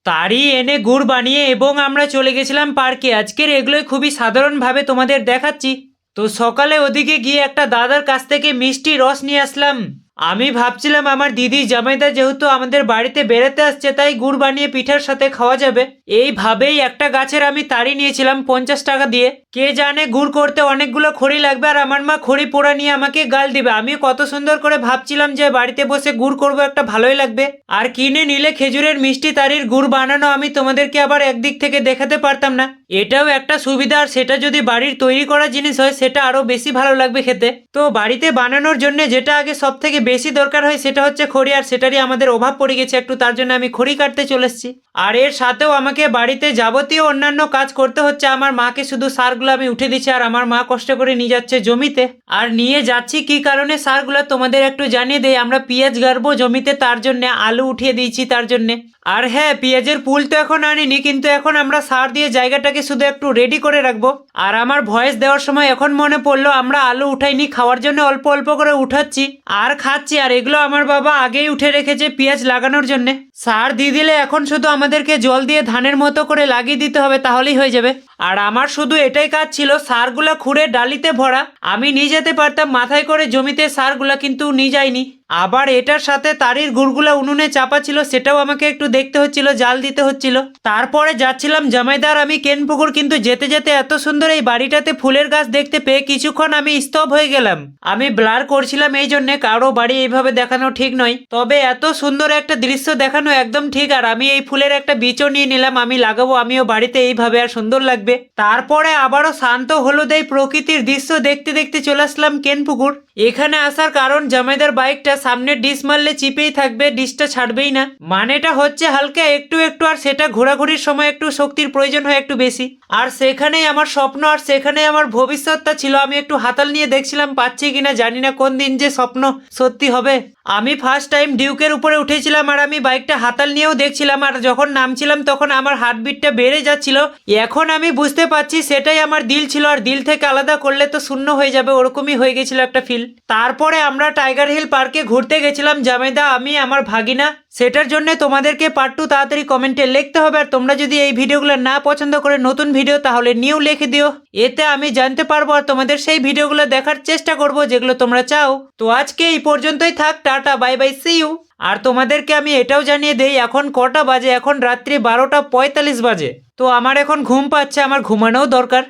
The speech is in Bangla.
তারই এনে গুড় বানিয়ে এবং আমরা চলে গেছিলাম পার্কে। আজকের এগুলোই খুবই সাধারণভাবে তোমাদের দেখাচ্ছি। তো সকালে ওদিকে গিয়ে একটা দাদার কাছ থেকে মিষ্টি রস নিয়ে আসলাম। আমি ভাবছিলাম আমার দিদি জামাইদা যেহেতু আমাদের বাড়িতে বেড়াতে আসছে তাই গুড় বানিয়ে পিঠার সাথে খাওয়া যাবে, এইভাবেই একটা গাছের আমি তাড়ি নিয়েছিলাম 50 টাকা দিয়ে। কে জানে গুড় করতে অনেকগুলো খড়ি লাগবে আর আমার মা খড়ি পোড়া নিয়ে আমাকে গাল দিবে। আমি কত সুন্দর করে ভাবছিলাম যে বাড়িতে বসে গুড় করবো, একটা ভালোই লাগবে। আর কিনে নিলে খেজুরের মিষ্টি তারির গুড় বানানো আমি তোমাদেরকে আবার একদিক থেকে দেখাতে পারতাম না। এটাও একটা সুবিধা, আর সেটা যদি বাড়ির তৈরি করা জিনিস হয় সেটা আরো বেশি ভালো লাগবে খেতে। তো বাড়িতে বানানোর জন্য যেটা আগে সব থেকে বেশি দরকার হয় সেটা হচ্ছে খড়ি, আর সেটারই আমাদের অভাব পড়ে গেছে একটু, তার জন্য আমি খড়ি কাটতে চলে এসেছি। আর এর সাথেও আমাকে বাড়িতে যাবতীয় অন্যান্য কাজ করতে হচ্ছে। আমার মাকে শুধু সারগুলো আমি উঠে দিচ্ছি, আর আমার মা কষ্ট করে নিয়ে যাচ্ছে জমিতে। আর নিয়ে যাচ্ছি কি কারণে সারগুলো তোমাদের একটু জানিয়ে দেই। আমরা পেঁয়াজ গাড়বো জমিতে, তার জন্য আলু উঠিয়ে দিয়েছি তার জন্য। আর হ্যাঁ, পেঁয়াজের পুল তো এখন আনিনি, কিন্তু এখন আমরা সার দিয়ে জায়গাটাকে শুধু একটু রেডি করে রাখবো। আর আমার ভয়েস দেওয়ার সময় এখন মনে পড়লো আমরা আলু উঠাইনি, খাওয়ার জন্য অল্প অল্প করে উঠাচ্ছি আর খাচ্ছি। আর এগুলো আমার বাবা আগেই উঠে রেখেছে পেঁয়াজ লাগানোর জন্য। সার দিয়ে দিলে এখন শুধু আমাদেরকে জল দিয়ে ধানের মতো করে লাগিয়ে দিতে হবে, তাহলেই হয়ে যাবে। আর আমার শুধু এটাই কাজ ছিল, সারগুলা খুঁড়ে ডালিতে ভরা। আমি নিয়ে যেতে পারতাম মাথায় করে জমিতে সারগুলা, কিন্তু নিয়ে যাইনি। আবার এটার সাথে তারির গুড়গুলা উনুনে চাপা ছিল, সেটাও আমাকে একটু দেখতে হচ্ছিল, জাল দিতে হচ্ছিল। তারপরে যাচ্ছিলাম জামাইদার আমি কেনপুকুর, কিন্তু যেতে যেতে এত সুন্দর এই বাড়িটাতে ফুলের গাছ দেখতে পেয়ে কিছুক্ষণ আমি স্তব হয়ে গেলাম। আমি ব্লার করছিলাম এই জন্য, কারো বাড়ি এইভাবে দেখানো ঠিক নয়, তবে এত সুন্দর একটা দৃশ্য দেখানো একদম ঠিক। আর আমি এই ফুলের একটা বীজও নিয়ে নিলাম, আমি লাগাবো আমিও বাড়িতে, এইভাবে আর সুন্দর লাগবে। তারপরে আবারও শান্ত হলুদ এই প্রকৃতির দৃশ্য দেখতে দেখতে চলে আসলাম কেনপুকুর। এখানে আসার কারণ জামাইদার বাইকটা সামনের ডিস মারলে চিপেই থাকবে, ডিসটা ছাড়বেই না। মানেটা হচ্ছে হালকা একটু একটু, আর সেটা ঘোরাঘুরির সময় একটু শক্তির প্রয়োজন হয় একটু বেশি। আর সেখানেই আমার স্বপ্ন, আর সেখানেই আমার ভবিষ্যৎটা ছিল। আমি একটু হাতাল নিয়ে দেখছিলাম পাচ্ছি কিনা, জানি না কোন দিন যে স্বপ্ন সত্যি হবে। আমি ফার্স্ট টাইম ডিউকের উপরে উঠেছিলাম আর আমি বাইকটা হাতাল নিয়েও দেখছিলাম, আর যখন নামছিলাম তখন আমার হার্টবিটটা বেড়ে যাচ্ছিল। এখন আমি বুঝতে পারছি সেটাই আমার দিল ছিল, আর দিল থেকে আলাদা করলে তো শূন্য হয়ে যাবে, ওরকমই হয়ে গেছিল একটা ফিল। তারপরে আমরা টাইগার হিল পার্কে ঘুরতে গেছিলাম জামাইদা, আমি, আমার ভাগিনা। সেটার জন্য তোমাদেরকে পার্ট 2 তাড়াতাড়ি কমেন্টে লিখতে হবে। আর তোমরা যদি এই ভিডিওগুলো না পছন্দ করে নতুন ভিডিও, তাহলে নিউ লিখে দিও, এতে আমি জানতে পারবো আর তোমাদের সেই ভিডিওগুলো দেখার চেষ্টা করব যেগুলো তোমরা চাও। তো আজকে এই পর্যন্তই থাক, tata bye bye, see you. আর তোমাদেরকে আমি এটাও জানিয়ে দেই এখন কটা বাজে, এখন রাত্রি 12টা 45 বাজে। তো আমার এখন ঘুম পাচ্ছে, আমার ঘুমানোও দরকার।